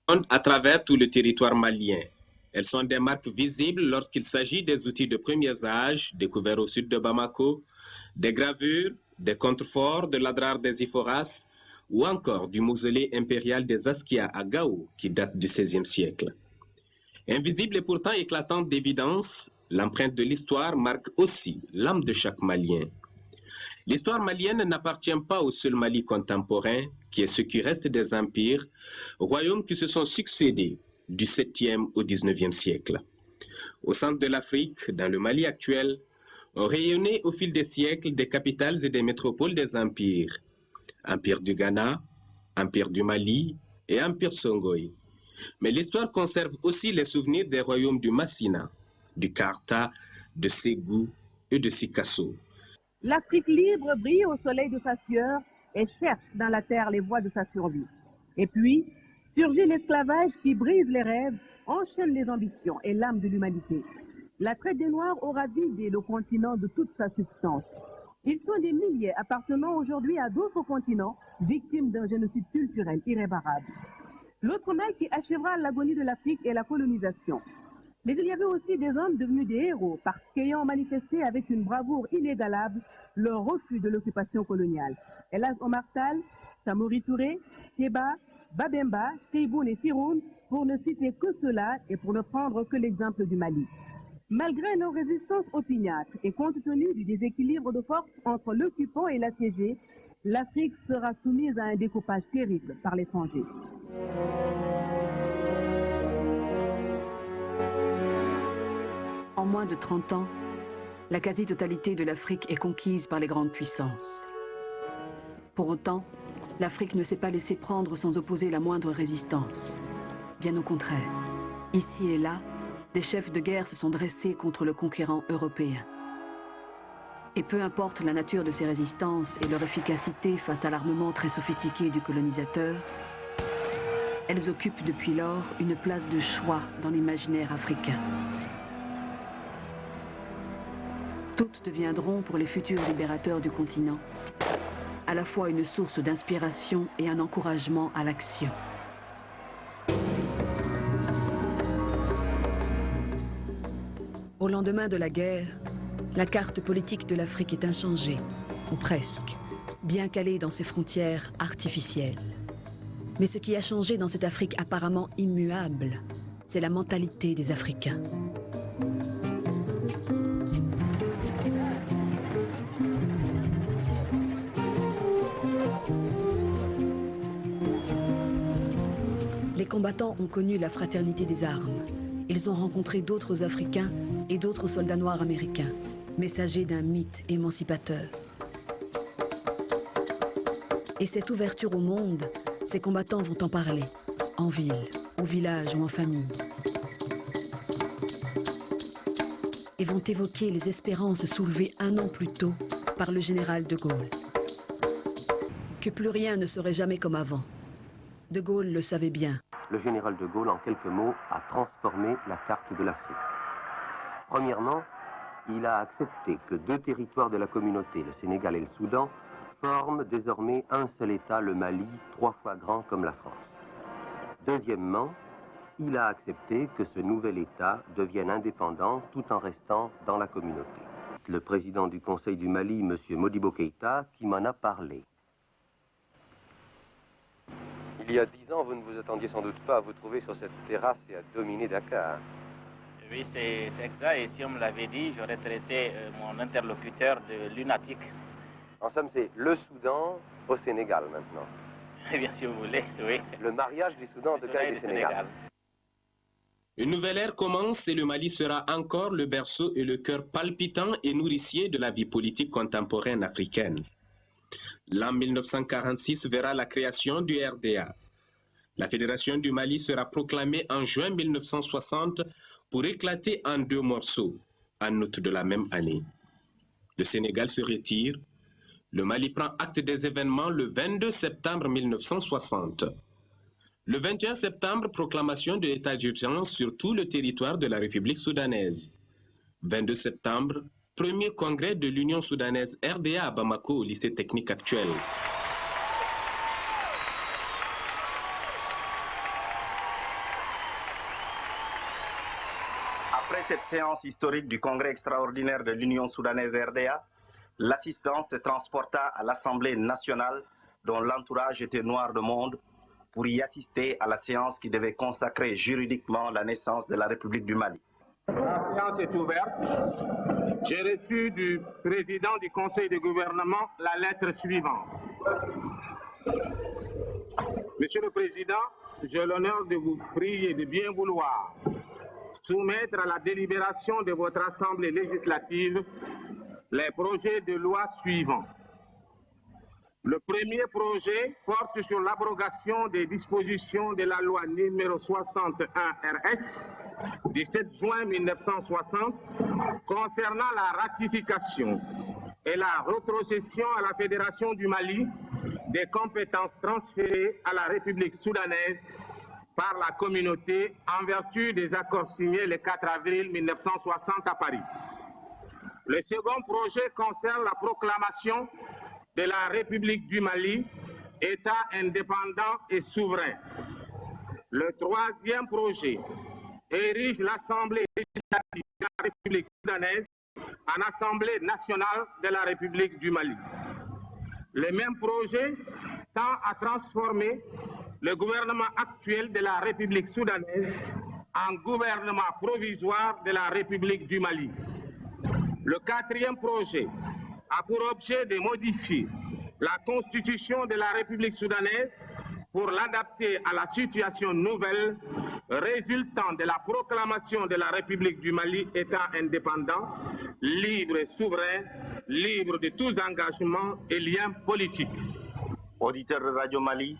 à travers tout le territoire malien. Elles sont des marques visibles lorsqu'il s'agit des outils de premier âge découverts au sud de Bamako, des gravures, des contreforts de l'Adrar des Iforas ou encore du mausolée impérial des Askia à Gao qui date du XVIe siècle. Invisible et pourtant éclatante d'évidence, l'empreinte de l'histoire marque aussi l'âme de chaque Malien. L'histoire malienne n'appartient pas au seul Mali contemporain, qui est ce qui reste des empires, royaumes qui se sont succédés du 7e au 19e siècle. Au centre de l'Afrique, dans le Mali actuel, ont rayonné au fil des siècles des capitales et des métropoles des empires. Empire du Ghana, Empire du Mali et Empire Songhai. Mais l'histoire conserve aussi les souvenirs des royaumes du Massina, du Karta, de Ségou et de Sikasso. L'Afrique libre brille au soleil de sa sueur et cherche dans la terre les voies de sa survie. Et puis, surgit l'esclavage qui brise les rêves, enchaîne les ambitions et l'âme de l'humanité. La traite des Noirs aura vidé le continent de toute sa substance. Ils sont des milliers appartenant aujourd'hui à d'autres continents, victimes d'un génocide culturel irréparable. L'autre mal qui achèvera l'agonie de l'Afrique est la colonisation. Mais il y avait aussi des hommes devenus des héros parce qu'ayant manifesté avec une bravoure inégalable leur refus de l'occupation coloniale. Elas Omar Tall, Samori Touré, Keba, Babemba, Seiboun et Firoun, pour ne citer que cela et pour ne prendre que l'exemple du Mali. Malgré leur résistance opiniâtre et compte tenu du déséquilibre de force entre l'occupant et l'assiégé, l'Afrique sera soumise à un découpage terrible par l'étranger. En moins de 30 ans, la quasi-totalité de l'Afrique est conquise par les grandes puissances. Pour autant, l'Afrique ne s'est pas laissée prendre sans opposer la moindre résistance. Bien au contraire, ici et là, des chefs de guerre se sont dressés contre le conquérant européen. Et peu importe la nature de ces résistances et leur efficacité face à l'armement très sophistiqué du colonisateur, elles occupent depuis lors une place de choix dans l'imaginaire africain. Toutes deviendront pour les futurs libérateurs du continent à la fois une source d'inspiration et un encouragement à l'action. Au lendemain de la guerre, la carte politique de l'Afrique est inchangée, ou presque, bien calée dans ses frontières artificielles. Mais ce qui a changé dans cette Afrique apparemment immuable, c'est la mentalité des Africains. Les combattants ont connu la fraternité des armes. Ils ont rencontré d'autres Africains et d'autres soldats noirs américains, messagers d'un mythe émancipateur. Et cette ouverture au monde, ces combattants vont en parler, en ville, au village ou en famille. Et vont évoquer les espérances soulevées un an plus tôt par le général de Gaulle. Que plus rien ne serait jamais comme avant. De Gaulle le savait bien. Le général de Gaulle, en quelques mots, a transformé la carte de l'Afrique. Premièrement, il a accepté que deux territoires de la communauté, le Sénégal et le Soudan, forment désormais un seul État, le Mali, 3 fois grand comme la France. Deuxièmement, il a accepté que ce nouvel État devienne indépendant tout en restant dans la communauté. Le président du Conseil du Mali, M. Modibo Keïta, qui m'en a parlé. Il y a 10 ans, vous ne vous attendiez sans doute pas à vous trouver sur cette terrasse et à dominer Dakar. Oui, c'est exact. Et si on me l'avait dit, j'aurais traité mon interlocuteur de lunatique. En somme, c'est le Soudan au Sénégal maintenant. Eh bien, si vous voulez, oui. Le mariage du Soudan, en tout cas, et du Sénégal. Une nouvelle ère commence et le Mali sera encore le berceau et le cœur palpitant et nourricier de la vie politique contemporaine africaine. L'an 1946 verra la création du RDA. La Fédération du Mali sera proclamée en juin 1960 pour éclater en 2 morceaux, en août de la même année. Le Sénégal se retire. Le Mali prend acte des événements le 22 septembre 1960. Le 21 septembre, proclamation de l'état d'urgence sur tout le territoire de la République soudanaise. 22 septembre, premier congrès de l'Union soudanaise RDA à Bamako au lycée technique actuel. Après cette séance historique du Congrès extraordinaire de l'Union soudanaise RDA, l'assistance se transporta à l'Assemblée nationale, dont l'entourage était noir de monde, pour y assister à la séance qui devait consacrer juridiquement la naissance de la République du Mali. La séance est ouverte. J'ai reçu du président du Conseil de gouvernement la lettre suivante. Monsieur le Président, j'ai l'honneur de vous prier de bien vouloir soumettre à la délibération de votre Assemblée législative les projets de loi suivants. Le premier projet porte sur l'abrogation des dispositions de la loi numéro 61 RS du 7 juin 1960 concernant la ratification et la rétrocession à la Fédération du Mali des compétences transférées à la République soudanaise par la communauté en vertu des accords signés le 4 avril 1960 à Paris. Le second projet concerne la proclamation de la République du Mali, État indépendant et souverain. Le troisième projet érige l'Assemblée législative de la République soudanaise en Assemblée nationale de la République du Mali. Le même projet tend à transformer le gouvernement actuel de la République soudanaise en gouvernement provisoire de la République du Mali. Le quatrième projet a pour objet de modifier la constitution de la République soudanaise pour l'adapter à la situation nouvelle résultant de la proclamation de la République du Mali État indépendant, libre et souverain, libre de tous engagements et liens politiques. Auditeurs de Radio Mali,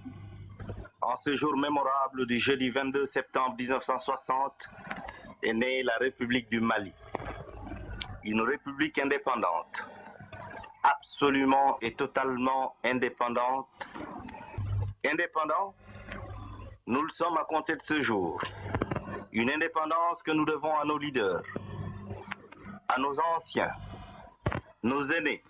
en ce jour mémorable du jeudi 22 septembre 1960 est née la République du Mali. Une république indépendante, absolument et totalement indépendante. Indépendant, nous le sommes à compter de ce jour. Une indépendance que nous devons à nos leaders, à nos anciens, nos aînés,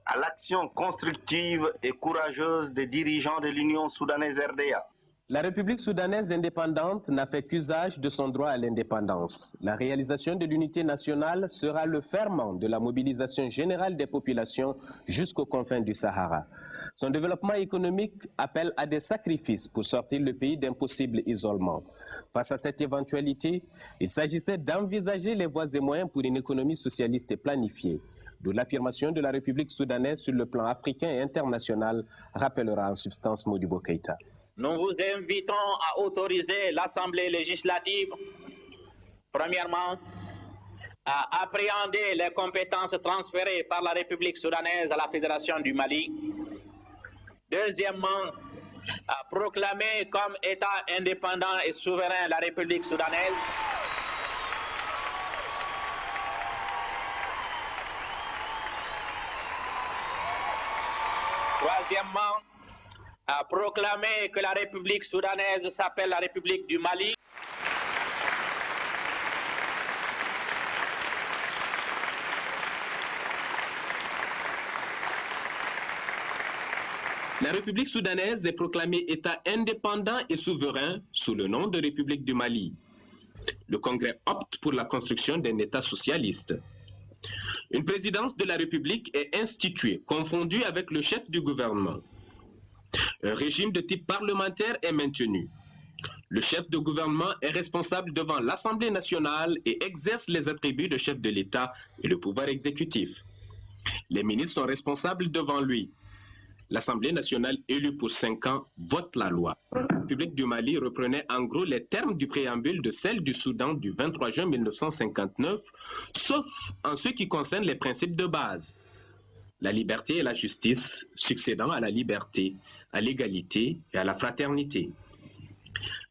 à l'action constructive et courageuse des dirigeants de l'Union soudanaise RDA. La République soudanaise indépendante n'a fait qu'usage de son droit à l'indépendance. La réalisation de l'unité nationale sera le ferment de la mobilisation générale des populations jusqu'aux confins du Sahara. Son développement économique appelle à des sacrifices pour sortir le pays d'un possible isolement. Face à cette éventualité, il s'agissait d'envisager les voies et moyens pour une économie socialiste et planifiée. D'où l'affirmation de la République soudanaise sur le plan africain et international, rappellera en substance Modibo Keïta. Nous vous invitons à autoriser l'Assemblée législative, premièrement, à appréhender les compétences transférées par la République soudanaise à la Fédération du Mali. Deuxièmement, à proclamer comme État indépendant et souverain la République soudanaise. Troisièmement, à proclamer que la République soudanaise s'appelle la République du Mali. La République soudanaise est proclamée État indépendant et souverain sous le nom de République du Mali. Le Congrès opte pour la construction d'un État socialiste. Une présidence de la République est instituée, confondue avec le chef du gouvernement. Un régime de type parlementaire est maintenu. Le chef de gouvernement est responsable devant l'Assemblée nationale et exerce les attributs de chef de l'État et le pouvoir exécutif. Les ministres sont responsables devant lui. L'Assemblée nationale élue pour 5 ans vote la loi. La République du Mali reprenait en gros les termes du préambule de celle du Soudan du 23 juin 1959, sauf en ce qui concerne les principes de base. La liberté et la justice succédant à la liberté, à l'égalité et à la fraternité.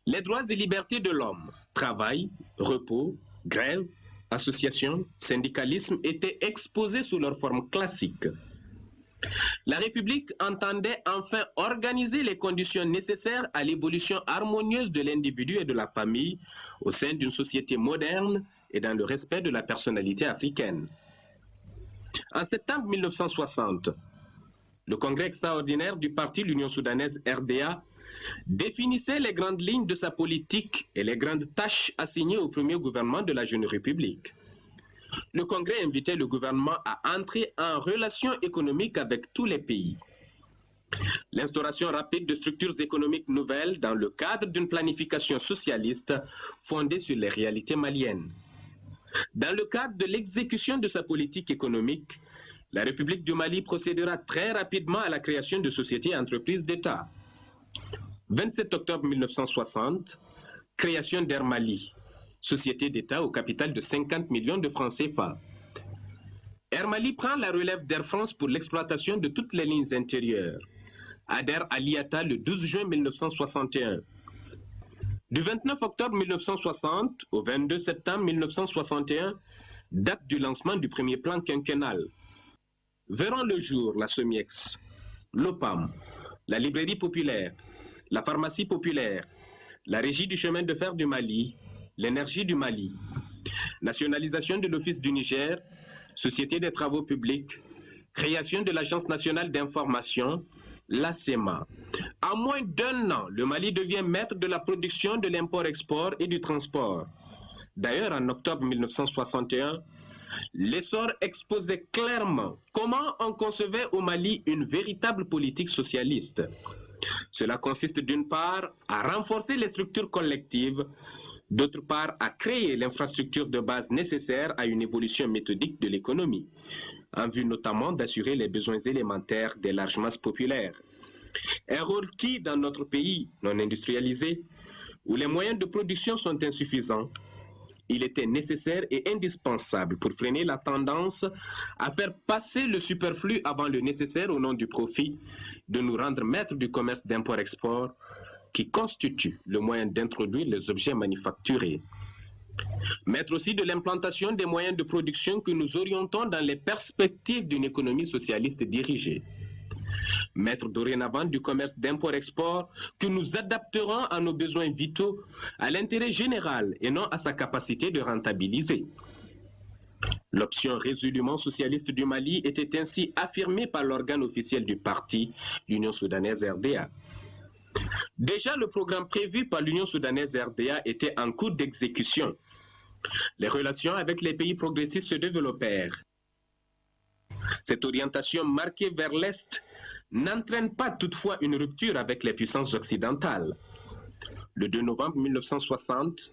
Les droits et libertés de l'homme, travail, repos, grève, association, syndicalisme étaient exposés sous leur forme classique. La République entendait enfin organiser les conditions nécessaires à l'évolution harmonieuse de l'individu et de la famille au sein d'une société moderne et dans le respect de la personnalité africaine. En septembre 1960, le Congrès extraordinaire du parti l'Union soudanaise RDA définissait les grandes lignes de sa politique et les grandes tâches assignées au premier gouvernement de la jeune République. Le Congrès invitait le gouvernement à entrer en relation économique avec tous les pays. L'instauration rapide de structures économiques nouvelles dans le cadre d'une planification socialiste fondée sur les réalités maliennes. Dans le cadre de l'exécution de sa politique économique, la République du Mali procédera très rapidement à la création de sociétés et entreprises d'État. 27 octobre 1960, création d'Air Mali, société d'État au capital de 50 millions de francs CFA. Air Mali prend la relève d'Air France pour l'exploitation de toutes les lignes intérieures. Adhère à l'IATA le 12 juin 1961. Du 29 octobre 1960 au 22 septembre 1961, date du lancement du premier plan quinquennal. Verront le jour la SOMIEX, l'OPAM, la librairie populaire, la pharmacie populaire, la régie du chemin de fer du Mali, l'énergie du Mali, nationalisation de l'Office du Niger, Société des travaux publics, création de l'Agence nationale d'information, l'ACEMA. En moins d'un an, le Mali devient maître de la production, de l'import-export et du transport. D'ailleurs, en octobre 1961, l'essor exposait clairement comment on concevait au Mali une véritable politique socialiste. Cela consiste d'une part à renforcer les structures collectives, d'autre part à créer l'infrastructure de base nécessaire à une évolution méthodique de l'économie, en vue notamment d'assurer les besoins élémentaires des larges masses populaires. Un rôle qui, dans notre pays non industrialisé, où les moyens de production sont insuffisants, il était nécessaire et indispensable pour freiner la tendance à faire passer le superflu avant le nécessaire au nom du profit, de nous rendre maîtres du commerce d'import-export qui constitue le moyen d'introduire les objets manufacturés. Maître aussi de l'implantation des moyens de production que nous orientons dans les perspectives d'une économie socialiste dirigée. Maître dorénavant du commerce d'import-export que nous adapterons à nos besoins vitaux, à l'intérêt général et non à sa capacité de rentabiliser. L'option résolument socialiste du Mali était ainsi affirmée par l'organe officiel du parti, l'Union soudanaise RDA. Déjà, le programme prévu par l'Union soudanaise RDA était en cours d'exécution. Les relations avec les pays progressistes se développèrent. Cette orientation marquée vers l'Est n'entraîne pas toutefois une rupture avec les puissances occidentales. Le 2 novembre 1960,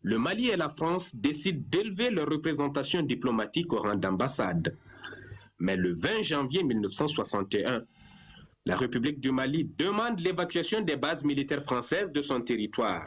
le Mali et la France décident d'élever leur représentation diplomatique au rang d'ambassade. Mais le 20 janvier 1961, la République du Mali demande l'évacuation des bases militaires françaises de son territoire.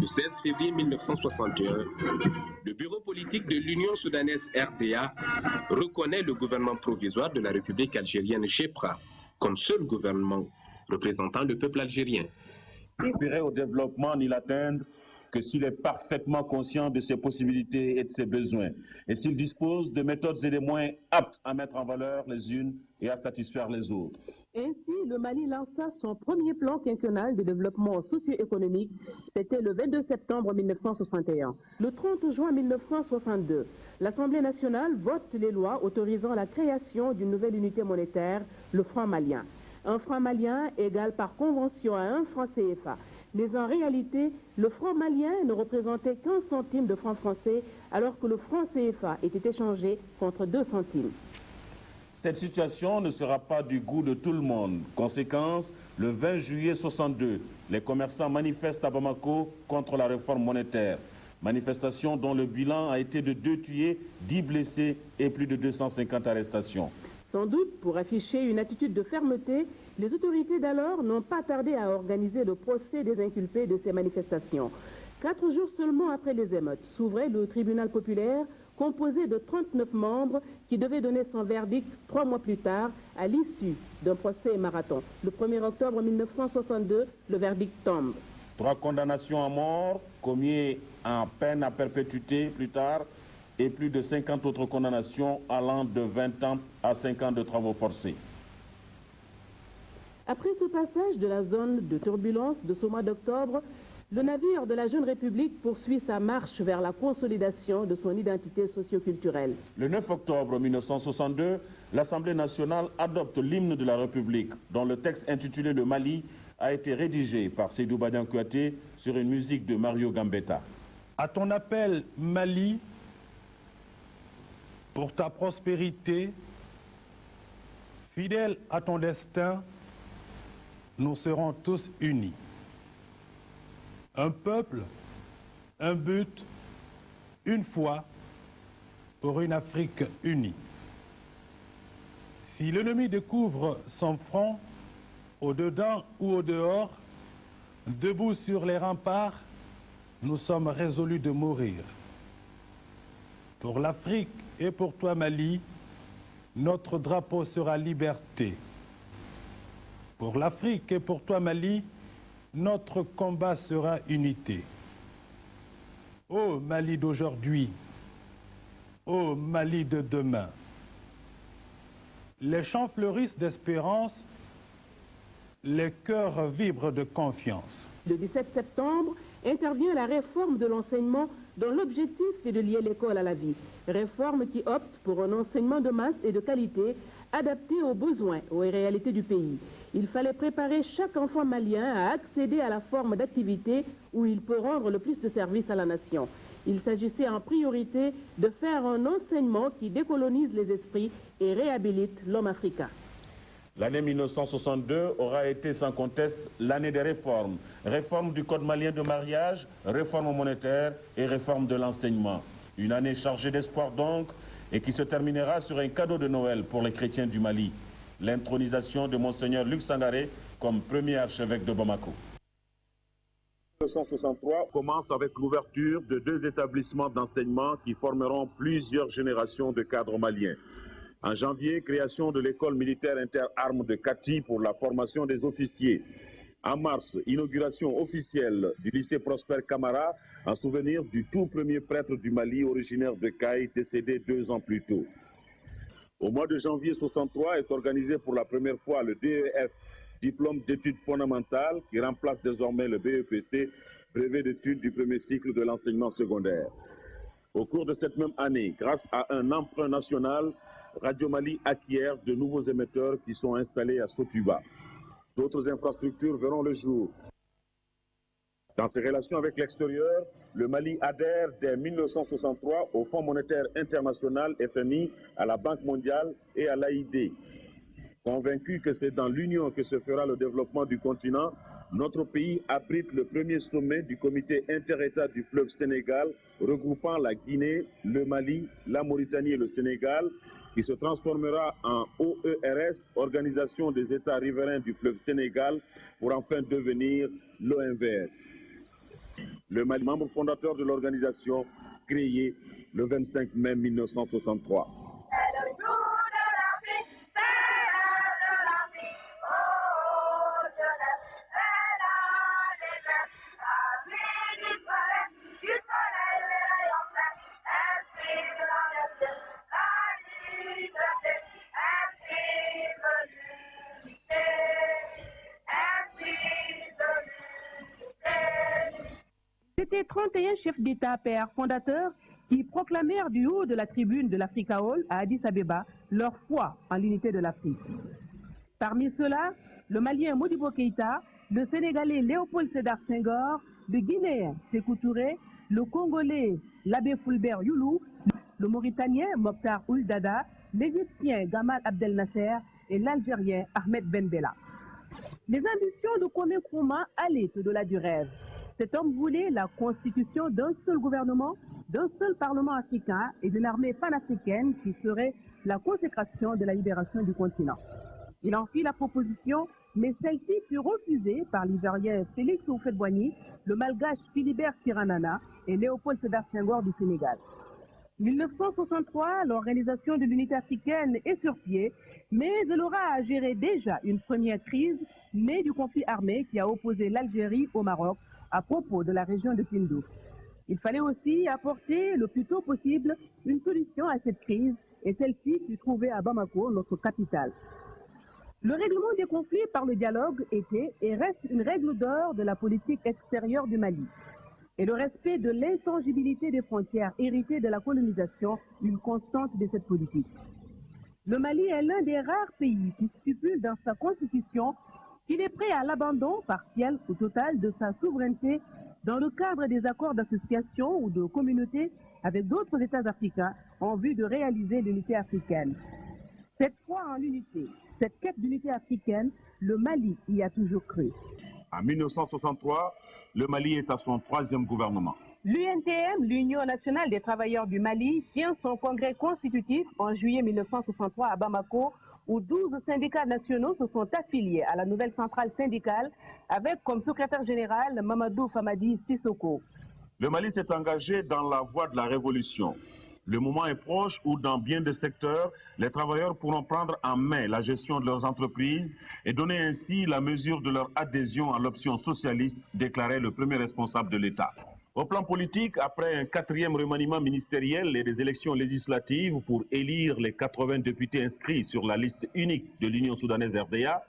Le 16 février 1961, le bureau politique de l'Union soudanaise RDA reconnaît le gouvernement provisoire de la République algérienne GEPRA comme seul gouvernement représentant le peuple algérien. Aspirer au développement ni l'atteindre que s'il est parfaitement conscient de ses possibilités et de ses besoins, et s'il dispose de méthodes et des moyens aptes à mettre en valeur les unes et à satisfaire les autres. Ainsi, le Mali lança son premier plan quinquennal de développement socio-économique. C'était le 22 septembre 1961. Le 30 juin 1962, l'Assemblée nationale vote les lois autorisant la création d'une nouvelle unité monétaire, le franc malien. Un franc malien égale par convention à 1 franc CFA. Mais en réalité, le franc malien ne représentait qu'1 centime de franc français, alors que le franc CFA était échangé contre 2 centimes. Cette situation ne sera pas du goût de tout le monde. Conséquence, le 20 juillet 62, les commerçants manifestent à Bamako contre la réforme monétaire. Manifestation dont le bilan a été de 2 tués, 10 blessés et plus de 250 arrestations. Sans doute, pour afficher une attitude de fermeté, les autorités d'alors n'ont pas tardé à organiser le procès des inculpés de ces manifestations. 4 jours seulement après les émeutes, s'ouvrait le tribunal populaire composé de 39 membres qui devait donner son verdict 3 mois plus tard à l'issue d'un procès marathon. Le 1er octobre 1962, le verdict tombe. 3 condamnations à mort, commises en peine à perpétuité plus tard, et plus de 50 autres condamnations allant de 20 ans à 5 ans de travaux forcés. Après ce passage de la zone de turbulence de ce mois d'octobre, le navire de la Jeune République poursuit sa marche vers la consolidation de son identité socio-culturelle. Le 9 octobre 1962, l'Assemblée nationale adopte l'hymne de la République, dont le texte intitulé Le Mali a été rédigé par Seydou Badian Kouyaté sur une musique de Mario Gambetta. À ton appel, Mali, pour ta prospérité, fidèle à ton destin, nous serons tous unis. Un peuple, un but, une foi pour une Afrique unie. Si l'ennemi découvre son front, au-dedans ou au-dehors, debout sur les remparts, nous sommes résolus de mourir. Pour l'Afrique et pour toi, Mali, notre drapeau sera liberté. Pour l'Afrique et pour toi, Mali, notre combat sera unité. Ô Mali d'aujourd'hui, ô Mali de demain, les champs fleurissent d'espérance, les cœurs vibrent de confiance. Le 17 septembre intervient la réforme de l'enseignement dont l'objectif est de lier l'école à la vie. Réforme qui opte pour un enseignement de masse et de qualité adapté aux besoins, aux réalités du pays. Il fallait préparer chaque enfant malien à accéder à la forme d'activité où il peut rendre le plus de service à la nation. Il s'agissait en priorité de faire un enseignement qui décolonise les esprits et réhabilite l'homme africain. L'année 1962 aura été sans conteste l'année des réformes. Réforme du Code malien de mariage, réforme monétaire et réforme de l'enseignement. Une année chargée d'espoir donc, et qui se terminera sur un cadeau de Noël pour les chrétiens du Mali. L'intronisation de Monseigneur Luc Sangaré comme premier archevêque de Bamako. 1963 commence avec l'ouverture de 2 établissements d'enseignement qui formeront plusieurs générations de cadres maliens. En janvier, création de l'école militaire interarmes de Kati pour la formation des officiers. En mars, inauguration officielle du lycée Prosper Camara en souvenir du tout premier prêtre du Mali originaire de Caille, décédé 2 ans plus tôt. Au mois de janvier 1963 est organisé pour la première fois le DEF, diplôme d'études fondamentales, qui remplace désormais le BEPC, brevet d'études du premier cycle de l'enseignement secondaire. Au cours de cette même année, grâce à un emprunt national, Radio Mali acquiert de nouveaux émetteurs qui sont installés à Sotuba. D'autres infrastructures verront le jour. Dans ses relations avec l'extérieur, le Mali adhère dès 1963 au Fonds monétaire international FMI, à la Banque mondiale et à l'AID. Convaincu que c'est dans l'union que se fera le développement du continent, notre pays abrite le premier sommet du comité interétat du fleuve Sénégal, regroupant la Guinée, le Mali, la Mauritanie et le Sénégal, qui se transformera en OERS, Organisation des États riverains du fleuve Sénégal, pour enfin devenir l'OMVS. Le Mali, membre fondateur de l'organisation, créée le 25 mai 1963. C'était 31 chefs d'État pères fondateurs qui proclamèrent du haut de la tribune de l'Africa Hall à Addis Abeba leur foi en l'unité de l'Afrique. Parmi ceux-là, le Malien Modibo Keïta, le Sénégalais Léopold Sédar Senghor, le Guinéen Sékou Touré, le Congolais l'abbé Fulbert Youlou, le Mauritanien Mokhtar Ould Daddah, l'Égyptien Gamal Abdel Nasser et l'Algérien Ahmed Ben Bella. Les ambitions de Kwame Nkrumah allaient au-delà du rêve. Cet homme voulait la constitution d'un seul gouvernement, d'un seul parlement africain et d'une armée panafricaine qui serait la consécration de la libération du continent. Il en fit la proposition, mais celle-ci fut refusée par l'Ivoirien Félix Houphouët-Boigny, le Malgache Philibert Tsiranana et Léopold Sédar Senghor du Sénégal. 1963, l'Organisation de l'Unité africaine est sur pied, mais elle aura à gérer déjà une première crise née du conflit armé qui a opposé l'Algérie au Maroc à propos de la région de Tindouf. Il fallait aussi apporter le plus tôt possible une solution à cette crise et celle-ci fut trouvée à Bamako, notre capitale. Le règlement des conflits par le dialogue était et reste une règle d'or de la politique extérieure du Mali. Et le respect de l'intangibilité des frontières héritées de la colonisation, une constante de cette politique. Le Mali est l'un des rares pays qui stipule dans sa constitution qu'il est prêt à l'abandon partiel ou total de sa souveraineté dans le cadre des accords d'association ou de communauté avec d'autres États africains en vue de réaliser l'unité africaine. Cette foi en l'unité, cette quête d'unité africaine, le Mali y a toujours cru. En 1963, le Mali est à son 3e gouvernement. L'UNTM, l'Union nationale des travailleurs du Mali, tient son congrès constitutif en juillet 1963 à Bamako, où 12 syndicats nationaux se sont affiliés à la nouvelle centrale syndicale, avec comme secrétaire général Mamadou Famadi Sissoko. Le Mali s'est engagé dans la voie de la révolution. Le moment est proche où, dans bien des secteurs, les travailleurs pourront prendre en main la gestion de leurs entreprises et donner ainsi la mesure de leur adhésion à l'option socialiste, déclarait le premier responsable de l'État. Au plan politique, après un 4e remaniement ministériel et des élections législatives pour élire les 80 députés inscrits sur la liste unique de l'Union soudanaise RDA,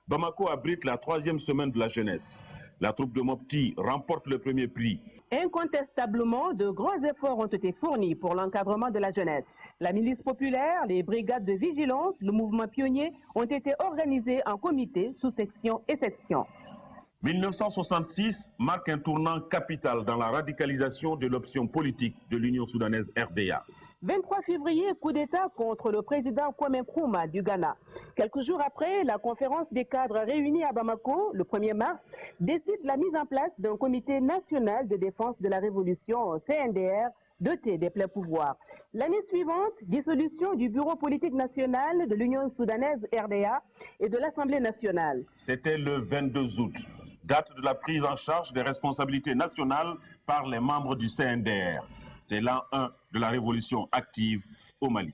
Bamako abrite la 3e semaine de la jeunesse. La troupe de Mopti remporte le premier prix. Incontestablement, de grands efforts ont été fournis pour l'encadrement de la jeunesse. La milice populaire, les brigades de vigilance, le mouvement pionnier ont été organisés en comités, sous-sections et sections. 1966 marque un tournant capital dans la radicalisation de l'option politique de l'Union soudanaise RDA. 23 février, coup d'État contre le président Kwame Nkrumah du Ghana. Quelques jours après, la conférence des cadres réunis à Bamako, le 1er mars, décide la mise en place d'un comité national de défense de la révolution, CNDR, doté des pleins pouvoirs. L'année suivante, dissolution du bureau politique national de l'Union soudanaise RDA et de l'Assemblée nationale. C'était le 22 août, date de la prise en charge des responsabilités nationales par les membres du CNDR. C'est l'an 1 de la révolution active au Mali.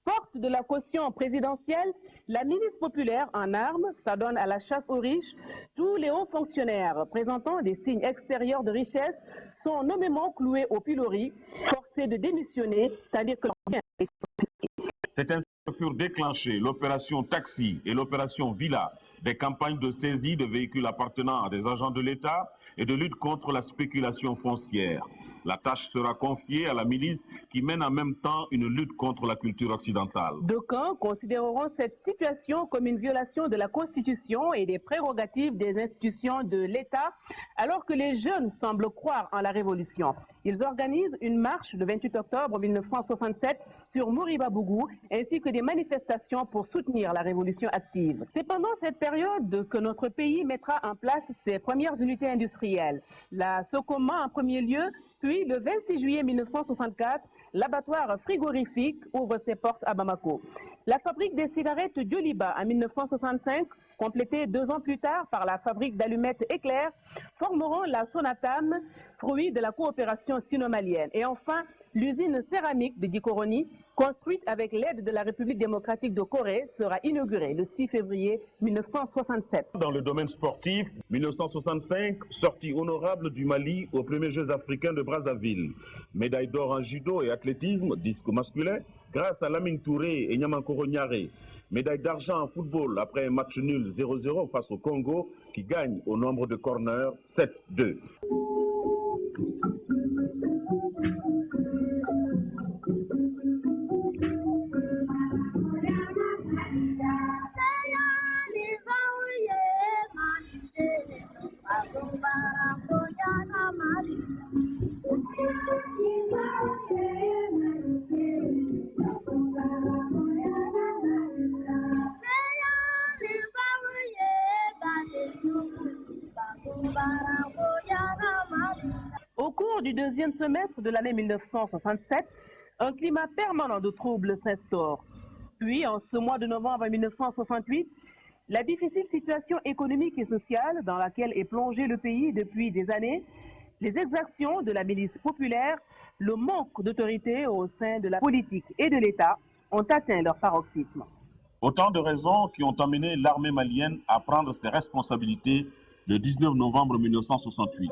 Forte de la caution présidentielle, la milice populaire en armes s'adonne à la chasse aux riches. Tous les hauts fonctionnaires présentant des signes extérieurs de richesse sont nommément cloués au pilori, forcés de démissionner, c'est-à-dire que C'est ainsi que furent déclenchées l'opération Taxi et l'opération Villa, des campagnes de saisie de véhicules appartenant à des agents de l'État et de lutte contre la spéculation foncière. La tâche sera confiée à la milice qui mène en même temps une lutte contre la culture occidentale. D'aucuns considéreront cette situation comme une violation de la Constitution et des prérogatives des institutions de l'État, alors que les jeunes semblent croire en la révolution. Ils organisent une marche le 28 octobre 1967 sur Moriba-Bougou, ainsi que des manifestations pour soutenir la révolution active. C'est pendant cette période que notre pays mettra en place ses premières unités industrielles. La Socoma en premier lieu, puis le 26 juillet 1964, l'abattoir frigorifique ouvre ses portes à Bamako. La fabrique des cigarettes Dioliba en 1965, complétée 2 ans plus tard par la fabrique d'allumettes Éclair, formeront la Sonatam, fruit de la coopération sino-malienne. Et enfin, l'usine céramique de Dikoroni, construite avec l'aide de la République démocratique de Corée, sera inaugurée le 6 février 1967. Dans le domaine sportif, 1965, sortie honorable du Mali aux premiers Jeux africains de Brazzaville. Médaille d'or en judo et athlétisme, disque masculin, grâce à Lamine Touré et Nyamakoro Nyaré. Médaille d'argent en football après un match nul 0-0 face au Congo qui gagne au nombre de corners 7-2. du deuxième semestre de l'année 1967, un climat permanent de troubles s'instaure. Puis, en ce mois de novembre 1968, la difficile situation économique et sociale dans laquelle est plongé le pays depuis des années, les exactions de la milice populaire, le manque d'autorité au sein de la politique et de l'État ont atteint leur paroxysme. Autant de raisons qui ont amené l'armée malienne à prendre ses responsabilités le 19 novembre 1968.